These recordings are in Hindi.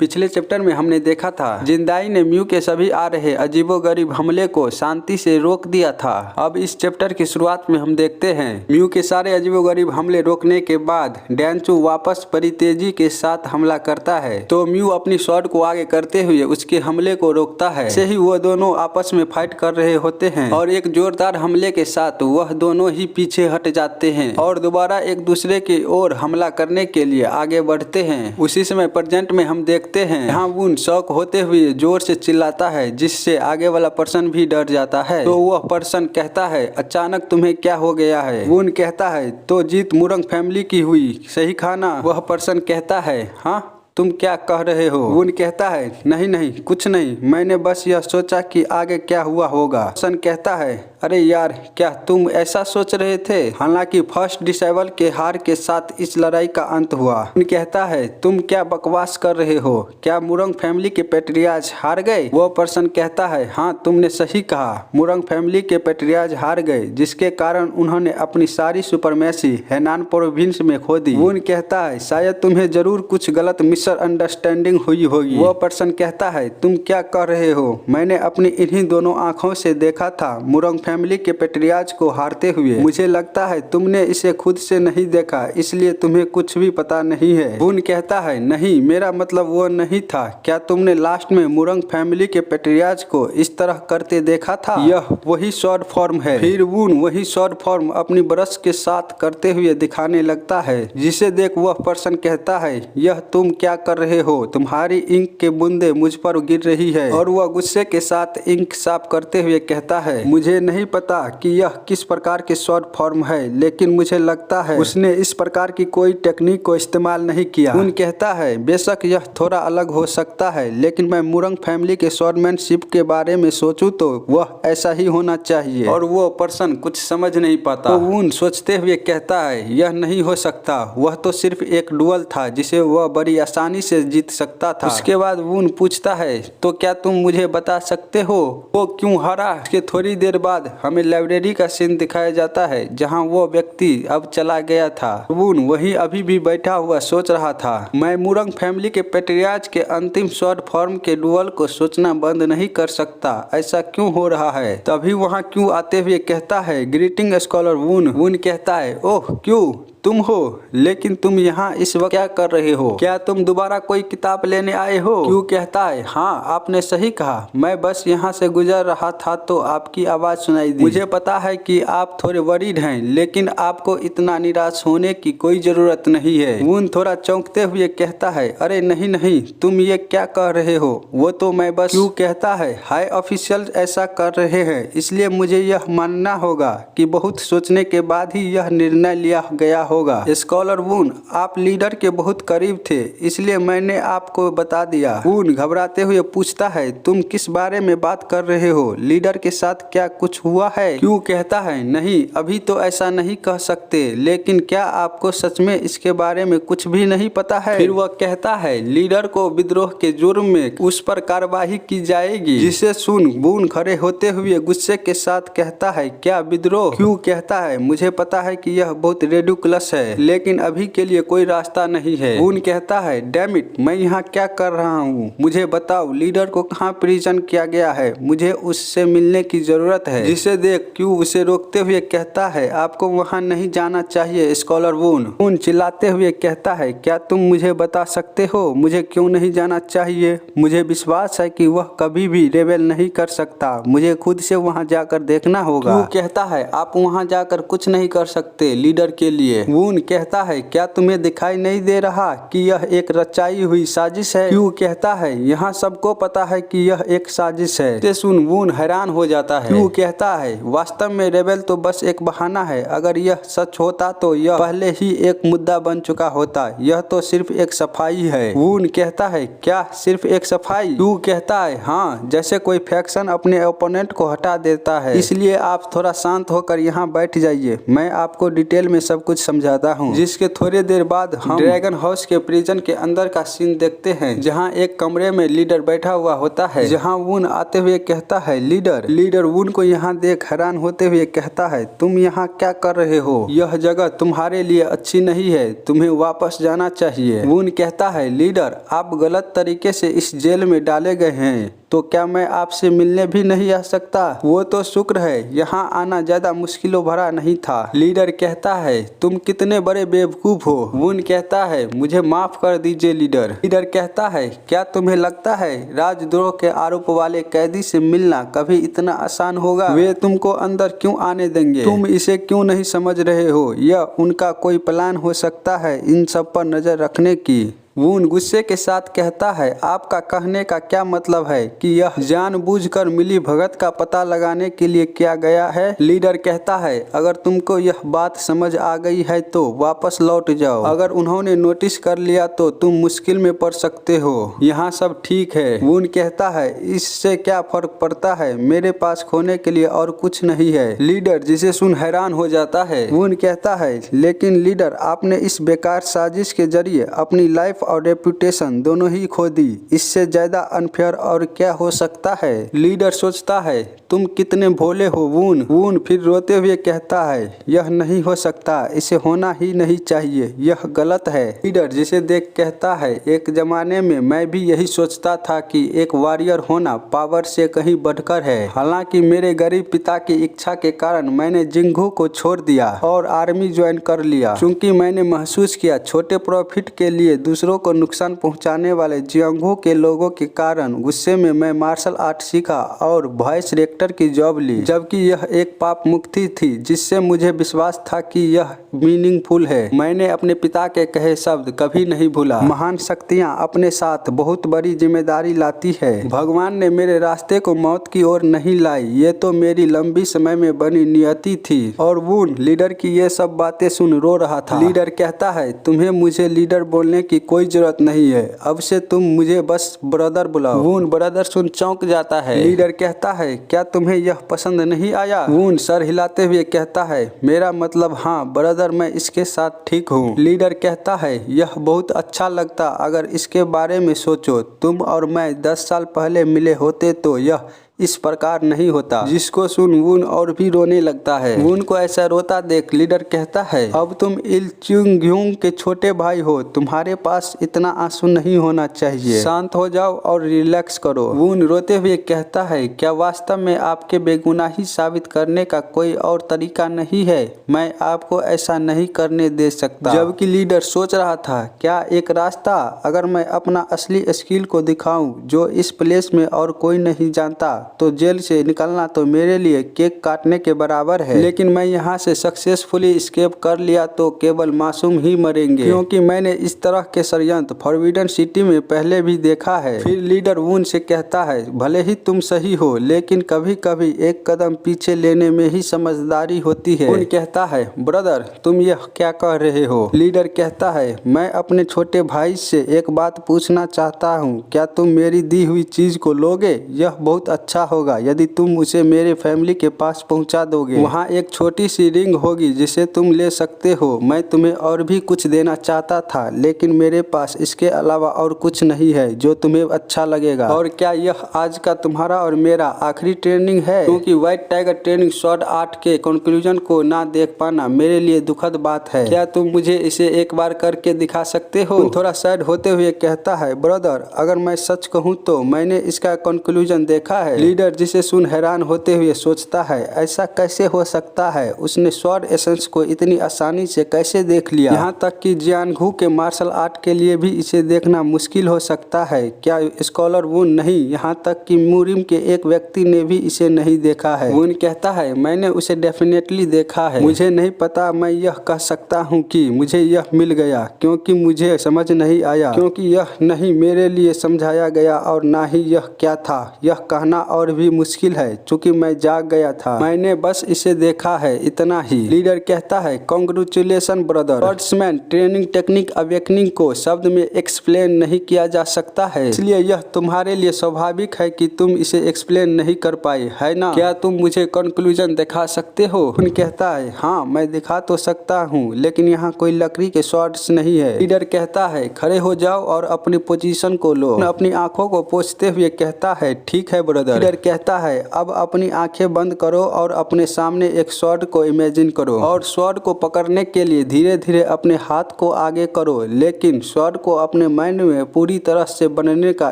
पिछले चैप्टर में हमने देखा था जिंदाई ने म्यू के सभी आ रहे अजीबोगरीब हमले को शांति से रोक दिया था। अब इस चैप्टर की शुरुआत में हम देखते हैं म्यू के सारे अजीबोगरीब हमले रोकने के बाद डैनचू वापस बड़ी तेजी के साथ हमला करता है तो म्यू अपनी शॉट को आगे करते हुए उसके हमले को रोकता है। ऐसे ही वो दोनों आपस में फाइट कर रहे होते हैं और एक जोरदार हमले के साथ वह दोनों ही पीछे हट जाते हैं और दोबारा एक दूसरे की ओर हमला करने के लिए आगे बढ़ते हैं। उसी समय प्रेजेंट में हम देखते हैं यहाँ वून शॉक होते हुए जोर से चिल्लाता है जिससे आगे वाला पर्सन भी डर जाता है। तो वह पर्सन कहता है अचानक तुम्हें क्या हो गया है। वून कहता है तो जीत मुरंग फैमिली की हुई सही खाना। वह पर्सन कहता है हाँ तुम क्या कह रहे हो। वून कहता है नहीं नहीं कुछ नहीं, मैंने बस यह सोचा कि आगे क्या हुआ होगा। पर्सन कहता है अरे यार क्या तुम ऐसा सोच रहे थे। हालांकि फर्स्ट डिसेबल के हार के साथ इस लड़ाई का अंत हुआ। वून कहता है तुम क्या बकवास कर रहे हो, क्या मुरंग फैमिली के पेट्रियाज हार गए। वो पर्सन कहता है हाँ तुमने सही कहा, मुरंग फैमिली के पेट्रियाज हार गए जिसके कारण उन्होंने अपनी सारी सुपरमेसी हेनान प्रोविंस में खो दी। वून कहता है शायद तुम्हें जरूर कुछ गलत मिसअंडरस्टैंडिंग हुई होगी। वो पर्सन कहता है तुम क्या कर रहे हो, मैंने अपनी इन्हीं दोनों आंखों से देखा था मुरंग फैमिली के पेट्रियाज को हारते हुए। मुझे लगता है तुमने इसे खुद से नहीं देखा इसलिए तुम्हें कुछ भी पता नहीं है। वून कहता है नहीं मेरा मतलब वो नहीं था, क्या तुमने लास्ट में मुरंग फैमिली के पेट्रियाज को इस तरह करते देखा था। यह वही शॉर्ट फॉर्म है। फिर वून वही शॉर्ट फॉर्म अपनी ब्रश के साथ करते हुए दिखाने लगता है जिसे देख वह पर्सन कहता है यह तुम क्या कर रहे हो, तुम्हारी इंक के बूंदे मुझ पर गिर रही है। और वह गुस्से के साथ इंक साफ करते हुए कहता है मुझे नहीं पता कि यह किस प्रकार के शॉर्ट फॉर्म है लेकिन मुझे लगता है उसने इस प्रकार की कोई टेक्निक को इस्तेमाल नहीं किया। वून कहता है बेशक यह थोड़ा अलग हो सकता है लेकिन मैं मुरंग फैमिली के शॉर्टमैनशिप के बारे में सोचूं तो वह ऐसा ही होना चाहिए। और वो पर्सन कुछ समझ नहीं पाता। तो वून सोचते हुए कहता है यह नहीं हो सकता, वह तो सिर्फ एक डुअल था जिसे वह बड़ी आसानी से जीत सकता था। उसके बाद वून पूछता है तो क्या तुम मुझे बता सकते हो वो क्यों हारा। उसके थोड़ी देर बाद हमें लाइब्रेरी का सीन दिखाया जाता है जहां वो व्यक्ति अब चला गया था। वून वहीं अभी भी बैठा हुआ सोच रहा था मैं मुरंग फैमिली के पेट्रियाज के अंतिम शॉर्ट फॉर्म के डुअल को सोचना बंद नहीं कर सकता, ऐसा क्यों हो रहा है। तभी वहां क्यों आते हुए कहता है ग्रीटिंग स्कॉलर वून। वून कहता है ओह क्यों तुम हो, लेकिन तुम यहाँ इस वक्त क्या कर रहे हो, क्या तुम दोबारा कोई किताब लेने आए हो। क्यों कहता है हाँ आपने सही कहा, मैं बस यहाँ से गुजर रहा था तो आपकी आवाज सुनाई दी। मुझे पता है कि आप थोड़े वरीड हैं लेकिन आपको इतना निराश होने की कोई जरूरत नहीं है। वून थोड़ा चौंकते हुए कहता है अरे नहीं नहीं तुम ये क्या कह रहे हो। वो तो मैं बस। क्यों कहता है हाई ऑफिशियल ऐसा कर रहे हैं इसलिए मुझे यह मानना होगा कि बहुत सोचने के बाद ही यह निर्णय लिया गया होगा। स्कॉलर वून आप लीडर के बहुत करीब थे इसलिए मैंने आपको बता दिया। वून घबराते हुए पूछता है तुम किस बारे में बात कर रहे हो, लीडर के साथ क्या कुछ हुआ है। क्यों कहता है नहीं अभी तो ऐसा नहीं कह सकते लेकिन क्या आपको सच में इसके बारे में कुछ भी नहीं पता है। फिर वह कहता है लीडर को विद्रोह के जुर्म में उस पर कार्रवाई की जाएगी। जिसे सुन वून खड़े होते हुए गुस्से के साथ कहता है क्या विद्रोह। क्यों कहता है मुझे पता है कि यह बहुत रेडिकुलस है लेकिन अभी के लिए कोई रास्ता नहीं है। वून कहता है डैम इट मैं यहाँ क्या कर रहा हूँ, मुझे बताओ लीडर को कहाँ प्रिजन किया गया है, मुझे उससे मिलने की जरूरत है। जिसे देख क्यों उसे रोकते हुए कहता है आपको वहाँ नहीं जाना चाहिए स्कॉलर वून। वून चिल्लाते हुए कहता है क्या तुम मुझे बता सकते हो मुझे क्यों नहीं जाना चाहिए। मुझे विश्वास है कि वह कभी भी रेबेल नहीं कर सकता, मुझे खुद से वहाँ जाकर देखना होगा। क्यों कहता है आप वहाँ जाकर कुछ नहीं कर सकते लीडर के लिए। वून कहता है क्या तुम्हें दिखाई नहीं दे रहा कि यह एक रचाई हुई साजिश है। क्यों कहता है यहाँ सबको पता है कि यह एक साजिश है। ते सुन वून हैरान हो जाता है। क्यों कहता है वास्तव में रेबेल तो बस एक बहाना है, अगर यह सच होता तो यह पहले ही एक मुद्दा बन चुका होता, यह तो सिर्फ एक सफाई है। वून कहता है क्या सिर्फ एक सफाई। क्यों कहता है हाँ जैसे कोई फैक्शन अपने ओपोनेंट को हटा देता है, इसलिए आप थोड़ा शांत होकर यहाँ बैठ जाइए, मैं आपको डिटेल में सब कुछ समझा समझाता हूँ। जिसके थोड़ी देर बाद हम ड्रैगन हाउस के प्रिजन के अंदर का सीन देखते हैं, जहाँ एक कमरे में लीडर बैठा हुआ होता है, जहाँ वुन आते हुए कहता है लीडर वुन को यहाँ देख हैरान होते हुए कहता है, तुम यहाँ क्या कर रहे हो? यह जगह तुम्हारे लिए अच्छी नहीं है, तुम्हें वापस जाना चाहिए। वुन कहता है, लीडर आप गलत तरीके से इस जेल में डाले गए हैं, तो क्या मैं आपसे मिलने भी नहीं आ सकता? वो तो शुक्र है यहाँ आना ज्यादा मुश्किलों भरा नहीं था। लीडर कहता है, तुम कितने बड़े बेवकूफ हो। वुन कहता है, मुझे माफ कर दीजिए लीडर। लीडर कहता है, क्या तुम्हें लगता है राजद्रोह के आरोप वाले कैदी से मिलना कभी इतना आसान होगा? वे तुमको अंदर क्यों आने देंगे? तुम इसे क्यों नहीं समझ रहे हो? यह उनका कोई प्लान हो सकता है इन सब पर नजर रखने की। वुन गुस्से के साथ कहता है, आपका कहने का क्या मतलब है कि यह जानबूझकर मिली भगत का पता लगाने के लिए किया गया है? लीडर कहता है, अगर तुमको यह बात समझ आ गई है तो वापस लौट जाओ। अगर उन्होंने नोटिस कर लिया तो तुम मुश्किल में पड़ सकते हो। यहाँ सब ठीक है। वुन कहता है, इससे क्या फर्क पड़ता है? मेरे पास खोने के लिए और कुछ नहीं है। लीडर जिसे सुन हैरान हो जाता है। वुन कहता है, लेकिन लीडर आपने इस बेकार साजिश के जरिए अपनी लाइफ और रेपुटेशन दोनों ही खो दी। इससे ज्यादा अनफेयर और क्या हो सकता है? लीडर सोचता है, तुम कितने भोले हो वुन फिर रोते हुए कहता है, यह नहीं हो सकता, इसे होना ही नहीं चाहिए, यह गलत है। लीडर जिसे देख कहता है, एक जमाने में मैं भी यही सोचता था कि एक वॉरियर होना पावर से कहीं बढ़कर है। हालांकि मेरे गरीब पिता की इच्छा के कारण मैंने जिंगू को छोड़ दिया और आर्मी ज्वाइन कर लिया, क्योंकि मैंने महसूस किया छोटे प्रॉफिट के लिए दूसरों को नुकसान पहुंचाने वाले जियांगू के लोगों के कारण गुस्से में मैं मार्शल आर्ट सीखा और वॉइस डायरेक्टर की जॉब ली, जबकि यह एक पाप मुक्ति थी जिससे मुझे विश्वास था कि यह मीनिंगफुल है। मैंने अपने पिता के कहे शब्द कभी नहीं भूला। महान शक्तियाँ अपने साथ बहुत बड़ी जिम्मेदारी लाती है। भगवान ने मेरे रास्ते को मौत की ओर नहीं लाई, ये तो मेरी लंबी समय में बनी नियति थी। और वुन लीडर की ये सब बातें सुन रो रहा था। लीडर कहता है, तुम्हें मुझे लीडर बोलने की कोई जरूरत नहीं है, अब से तुम मुझे बस ब्रदर बुलाओ। वुन ब्रदर सुन चौंक जाता है। लीडर कहता है, क्या तुम्हें यह पसंद नहीं आया? वुन सर हिलाते हुए कहता है, मेरा मतलब हाँ ब्रदर, मैं इसके साथ ठीक हूँ। लीडर कहता है, यह बहुत अच्छा लगता। अगर इसके बारे में सोचो, तुम और मैं 10 साल पहले मिले होते तो यह इस प्रकार नहीं होता। जिसको सुन वुन और भी रोने लगता है। वुन को ऐसा रोता देख लीडर कहता है, अब तुम इल च्युंग के छोटे भाई हो, तुम्हारे पास इतना आंसू नहीं होना चाहिए, शांत हो जाओ और रिलैक्स करो। वुन रोते हुए कहता है, क्या वास्तव में आपके बेगुनाही साबित करने का कोई और तरीका नहीं है? मैं आपको ऐसा नहीं करने दे सकता। जबकि लीडर सोच रहा था, क्या एक रास्ता? अगर मैं अपना असली स्किल को दिखाऊं जो इस प्लेस में और कोई नहीं जानता, तो जेल से निकलना तो मेरे लिए केक काटने के बराबर है। लेकिन मैं यहाँ से सक्सेसफुली एस्केप कर लिया तो केवल मासूम ही मरेंगे, क्योंकि मैंने इस तरह के षड्यंत्र फॉरबिडन सिटी में पहले भी देखा है। फिर लीडर वुन से कहता है, भले ही तुम सही हो, लेकिन कभी कभी एक कदम पीछे लेने में ही समझदारी होती है। वुन कहता है, ब्रदर तुम यह क्या कह रहे हो? लीडर कहता है, मैं अपने छोटे भाई से एक बात पूछना चाहता हूँ, क्या तुम मेरी दी हुई चीज को लोगे? यह बहुत अच्छा होगा यदि तुम उसे मेरे फैमिली के पास पहुंचा दोगे। वहाँ एक छोटी सी रिंग होगी जिसे तुम ले सकते हो। मैं तुम्हें और भी कुछ देना चाहता था, लेकिन मेरे पास इसके अलावा और कुछ नहीं है जो तुम्हें अच्छा लगेगा। और क्या यह आज का तुम्हारा और मेरा आखिरी ट्रेनिंग है? क्योंकि व्हाइट टाइगर ट्रेनिंग शॉर्ट 8 के कंक्लूजन को ना देख पाना मेरे लिए दुखद बात है। क्या तुम मुझे इसे एक बार करके दिखा सकते हो? थोड़ा सैड होते हुए कहता है, ब्रदर अगर मैं सच कहूँ तो मैंने इसका कंक्लूजन देखा है। लीडर जिसे सुन हैरान होते हुए सोचता है, ऐसा कैसे हो सकता है? उसने स्वॉर्ड एसेंस को इतनी आसानी से कैसे देख लिया? यहाँ तक कि जियांगू के मार्शल आर्ट के लिए भी इसे देखना मुश्किल हो सकता है। क्या स्कॉलर वुन नहीं, यहाँ तक कि मुरिम के एक व्यक्ति ने भी इसे नहीं देखा है? वुन कहता है, मैंने उसे डेफिनेटली देखा है। मुझे नहीं पता मैं यह कह सकता हूँ कि मुझे यह मिल गया, क्योंकि मुझे समझ नहीं आया, क्योंकि यह नहीं मेरे लिए समझाया गया और ना ही यह क्या था। यह कहना और भी मुश्किल है क्योंकि मैं जाग गया था, मैंने बस इसे देखा है, इतना ही। लीडर कहता है, congratulation brother. Swordsman training technique awakening को शब्द में एक्सप्लेन नहीं किया जा सकता है, इसलिए यह तुम्हारे लिए स्वाभाविक है कि तुम इसे एक्सप्लेन नहीं कर पाए, है ना? क्या तुम मुझे कंक्लूजन दिखा सकते हो? खून कहता है, हाँ मैं दिखा तो सकता हूँ, लेकिन यहाँ कोई लकड़ी के शॉर्ट्स नहीं है। लीडर कहता है, खड़े हो जाओ और अपनी पोजीशन को लो। अपनी आंखों को पोंछते हुए कहता है, ठीक है ब्रदर। लीडर कहता है, अब अपनी आंखें बंद करो और अपने सामने एक स्वॉर्ड को इमेजिन करो और स्वॉर्ड को पकड़ने के लिए धीरे धीरे अपने हाथ को आगे करो, लेकिन स्वॉर्ड को अपने माइंड में पूरी तरह से बनने का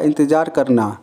इंतजार करना।